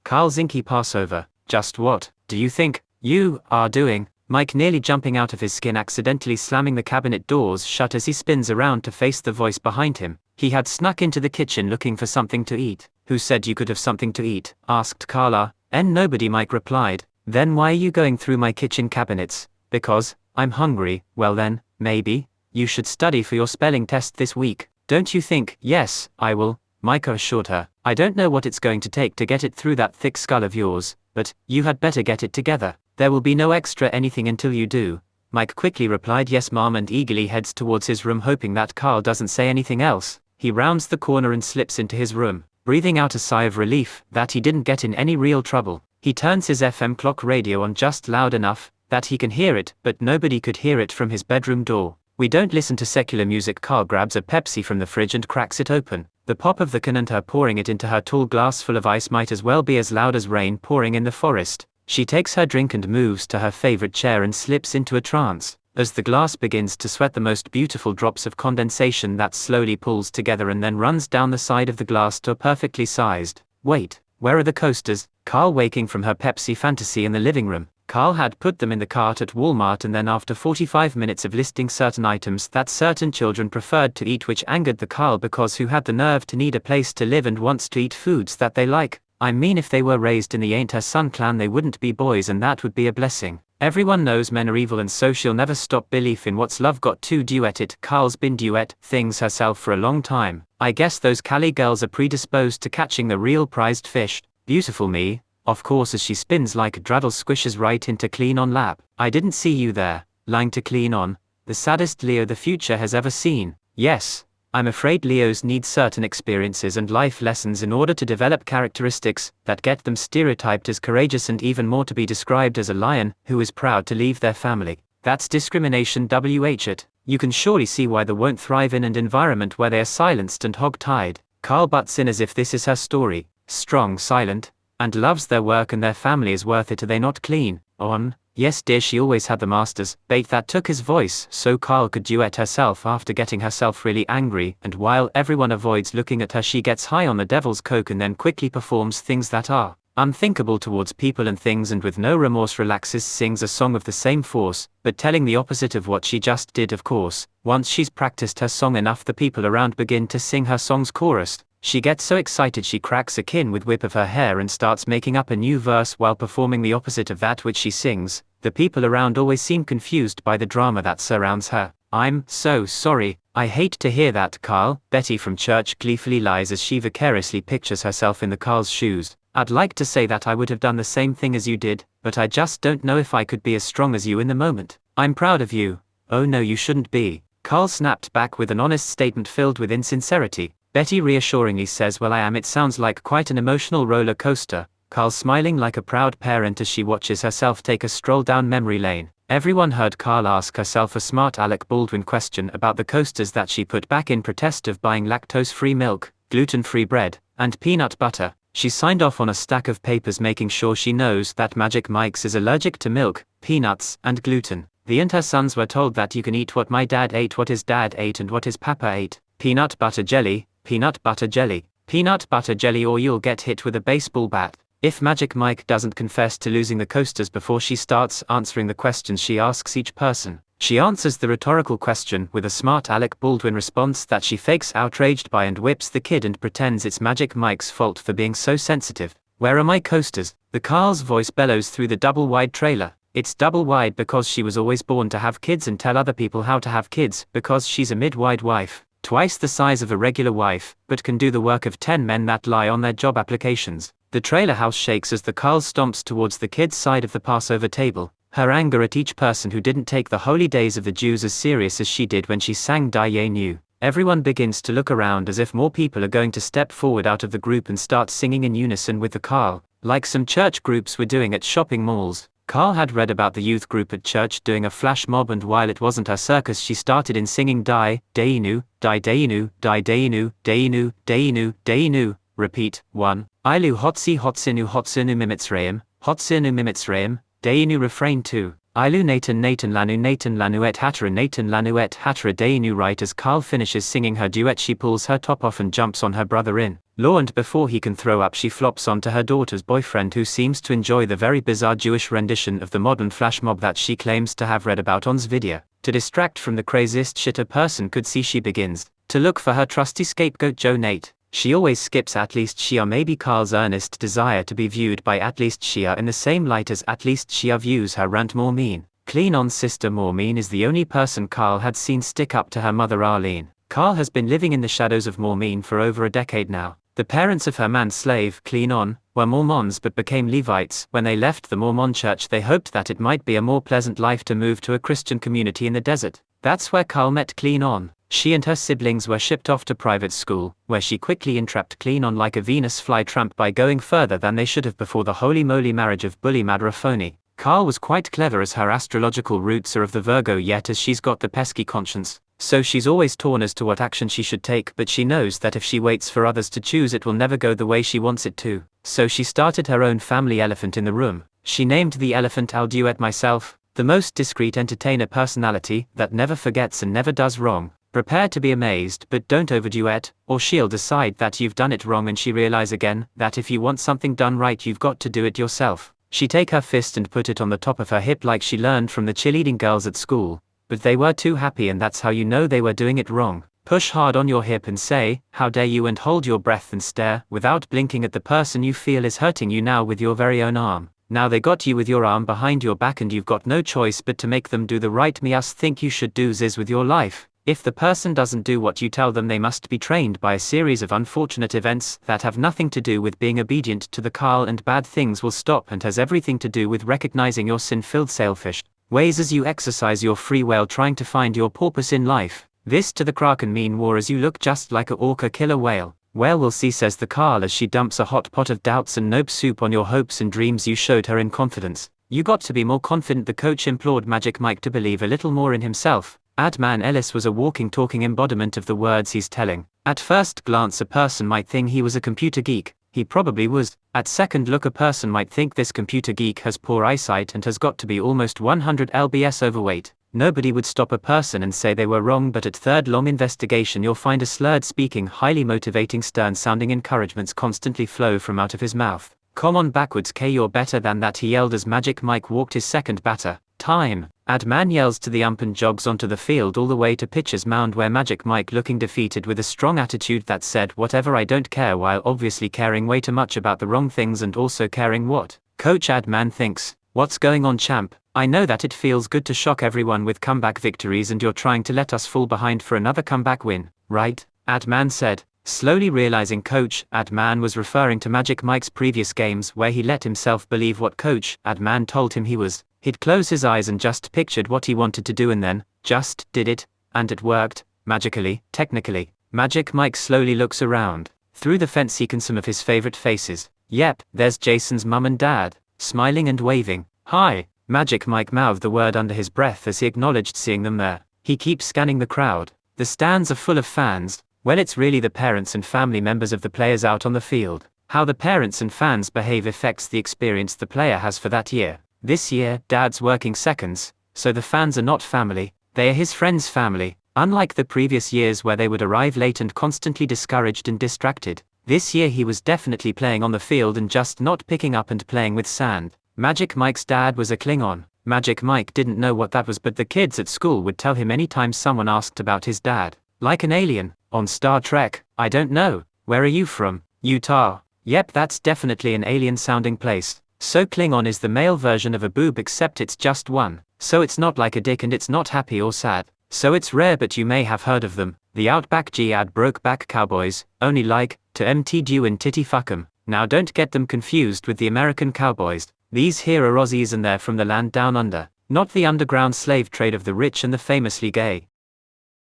Karl's Inky Passover. Just what do you think you are doing? Mike, nearly jumping out of his skin, accidentally slamming the cabinet doors shut as he spins around to face the voice behind him. He had snuck into the kitchen looking for something to eat. Who said you could have something to eat? Asked Karl. Nobody, Mike replied. Then why are you going through my kitchen cabinets? Because I'm hungry. Well then, maybe you should study for your spelling test this week. Don't you think? Yes, I will, Mike assured her. I don't know what it's going to take to get it through that thick skull of yours, but you had better get it together. There will be no extra anything until you do. Mike quickly replied yes ma'am and eagerly heads towards his room, hoping that Karl doesn't say anything else. He rounds the corner and slips into his room, breathing out a sigh of relief that he didn't get in any real trouble. He turns his FM clock radio on just loud enough that he can hear it, but nobody could hear it from his bedroom door. We don't listen to secular music. Karl grabs a Pepsi from the fridge and cracks it open. The pop of the can and her pouring it into her tall glass full of ice might as well be as loud as rain pouring in the forest. She takes her drink and moves to her favorite chair and slips into a trance. As the glass begins to sweat, the most beautiful drops of condensation that slowly pulls together and then runs down the side of the glass to a perfectly sized. Wait, where are the coasters? Karl, waking from her Pepsi fantasy in the living room. Karl had put them in the cart at Walmart, and then after 45 minutes of listing certain items that certain children preferred to eat, which angered the Karl, because who had the nerve to need a place to live and wants to eat foods that they like? I mean, if they were raised in the Ain't Her Son clan they wouldn't be boys, and that would be a blessing. Everyone knows men are evil, and so she'll never stop belief in what's love got to duet it. Karl's been duet things herself for a long time. I guess those Cali girls are predisposed to catching the real prized fish. Beautiful me, of course, as she spins like a draddle, squishes right into clean on lap. I didn't see you there, lying to clean on. The saddest Leo the future has ever seen. Yes, I'm afraid Leos need certain experiences and life lessons in order to develop characteristics that get them stereotyped as courageous and even more to be described as a lion who is proud to leave their family. That's discrimination, it. You can surely see why they won't thrive in an environment where they are silenced and hog-tied. Karl butts in as if this is her story. Strong, silent, and loves their work, and their family is worth it. Are they not clean on? Yes dear, she always had the master's bait that took his voice so Karl could duet herself after getting herself really angry, and while everyone avoids looking at her she gets high on the devil's coke and then quickly performs things that are unthinkable towards people and things, and with no remorse relaxes, sings a song of the same force, but telling the opposite of what she just did. Of course, once she's practiced her song enough, the people around begin to sing her song's chorus. She gets so excited she cracks a kin with whip of her hair and starts making up a new verse while performing the opposite of that which she sings. The people around always seem confused by the drama that surrounds her. I'm so sorry. I hate to hear that, Karl. Betty from church gleefully lies as she vicariously pictures herself in the Karl's shoes. I'd like to say that I would have done the same thing as you did, but I just don't know if I could be as strong as you in the moment. I'm proud of you. Oh no, you shouldn't be. Karl snapped back with an honest statement filled with insincerity. Betty reassuringly says, well I am. It sounds like quite an emotional roller coaster. Karl smiling like a proud parent as she watches herself take a stroll down memory lane. Everyone heard Karl ask herself a smart Alec Baldwin question about the coasters that she put back in protest of buying lactose-free milk, gluten-free bread, and peanut butter. She signed off on a stack of papers making sure she knows that Magic Mike's is allergic to milk, peanuts, and gluten. The and her sons were told that you can eat what my dad ate, what his dad ate, and what his papa ate. Peanut butter jelly, peanut butter jelly, peanut butter jelly, or you'll get hit with a baseball bat. If Magic Mike doesn't confess to losing the coasters before she starts answering the questions she asks each person, she answers the rhetorical question with a smart Alec Baldwin response that she fakes outraged by and whips the kid and pretends it's Magic Mike's fault for being so sensitive. Where are my coasters? The Karl's voice bellows through the double-wide trailer. It's double-wide because she was always born to have kids and tell other people how to have kids, because she's a mid-wide wife. Twice the size of a regular wife, but can do the work of 10 men that lie on their job applications. The trailer house shakes as the Karl stomps towards the kids' side of the Passover table, her anger at each person who didn't take the holy days of the Jews as serious as she did when she sang Die Nu. Everyone begins to look around as if more people are going to step forward out of the group and start singing in unison with the Karl, like some church groups were doing at shopping malls. Karl had read about the youth group at church doing a flash mob, and while it wasn't her circus she started in singing Die Nu, Die Nu, Die Nu, Die Nu, Die Nu. Repeat, 1. Ilu Hotsinu Mitzrayim, Hotsinu Mitzrayim, Deinu. Refrain 2. Ilu Nathan Lanu et Hatera Deinu. Right as Karl finishes singing her duet, she pulls her top off and jumps on her brother in law, and before he can throw up she flops onto her daughter's boyfriend, who seems to enjoy the very bizarre Jewish rendition of the modern flash mob that she claims to have read about on's video. To distract from the craziest shit a person could see, she begins to look for her trusty scapegoat Joe Nate. She always skips At Least Shia, maybe Karl's earnest desire to be viewed by At Least Shia in the same light as At Least Shia views her rant. Maureen, Clean On's sister Maureen, is the only person Karl had seen stick up to her mother Arlene. Karl has been living in the shadows of Maureen for over a decade now. The parents of her man-slave, Clean On, were Mormons but became Levites. When they left the Mormon church, they hoped that it might be a more pleasant life to move to a Christian community in the desert. That's where Karl met Clean On. She and her siblings were shipped off to private school, where she quickly entrapped Clean On like a Venus flytrap by going further than they should have before the holy moly marriage of bully Madrafoni. Karl was quite clever, as her astrological roots are of the Virgo, yet as she's got the pesky conscience. So she's always torn as to what action she should take, but she knows that if she waits for others to choose, it will never go the way she wants it to. So she started her own family elephant in the room. She named the elephant I'll Duet Myself, the most discreet entertainer personality that never forgets and never does wrong. Prepare to be amazed, but don't overduet, or she'll decide that you've done it wrong, and she realize again that if you want something done right, you've got to do it yourself. She take her fist and put it on the top of her hip like she learned from the cheerleading girls at school, but they were too happy, and that's how you know they were doing it wrong. Push hard on your hip and say, "How dare you," and hold your breath and stare without blinking at the person you feel is hurting you now with your very own arm. Now they got you with your arm behind your back, and you've got no choice but to make them do the right me us think you should do is with your life. If the person doesn't do what you tell them, they must be trained by a series of unfortunate events that have nothing to do with being obedient to the Karl, and bad things will stop, and has everything to do with recognizing your sin-filled sailfish ways as you exercise your free will, trying to find your purpose in life. This to the Kraken mean war, as you look just like a orca killer whale. Well, we'll see, says the Karl as she dumps a hot pot of doubts and nope soup on your hopes and dreams you showed her in confidence. You got to be more confident, the coach implored Magic Mike to believe a little more in himself. Adman Ellis was a walking, talking embodiment of the words he's telling. At first glance a person might think he was a computer geek. He probably was. At second look a person might think this computer geek has poor eyesight and has got to be almost 100 lbs overweight. Nobody would stop a person and say they were wrong, but at third long investigation you'll find a slurred speaking, highly motivating, stern sounding encouragements constantly flow from out of his mouth. Come on backwards K, you're better than that, he yelled as Magic Mike walked his second batter. Time. Adman yells to the ump and jogs onto the field all the way to pitcher's mound, where Magic Mike, looking defeated with a strong attitude that said whatever, I don't care, while obviously caring way too much about the wrong things and also caring what Coach Adman thinks. What's going on, champ? I know that it feels good to shock everyone with comeback victories, and you're trying to let us fall behind for another comeback win, right? Adman said, slowly realizing Coach Adman was referring to Magic Mike's previous games where he let himself believe what Coach Adman told him he was. He'd close his eyes and just pictured what he wanted to do and then just did it, and it worked, magically, technically. Magic Mike slowly looks around. Through the fence he can some of his favorite faces. Yep, there's Jason's mum and dad, smiling and waving. Hi. Magic Mike mouthed the word under his breath as he acknowledged seeing them there. He keeps scanning the crowd. The stands are full of fans. Well, it's really the parents and family members of the players out on the field. How the parents and fans behave affects the experience the player has for that year. This year, Dad's working seconds, so the fans are not family, they are his friends' family. Unlike the previous years where they would arrive late and constantly discouraged and distracted, this year he was definitely playing on the field and just not picking up and playing with sand. Magic Mike's dad was a Klingon. Magic Mike didn't know what that was, but the kids at school would tell him anytime someone asked about his dad. Like an alien on Star Trek. I don't know. Where are you from? Utah. Yep, that's definitely an alien sounding place. So Klingon is the male version of a boob, except it's just one. So it's not like a dick and it's not happy or sad. So it's rare, but you may have heard of them. The Outback Jihad Brokeback Cowboys, only like, to MT Dew and Titty Fuck 'em. Now don't get them confused with the American cowboys. These here are Aussies and they're from the land down under. Not the underground slave trade of the rich and the famously gay.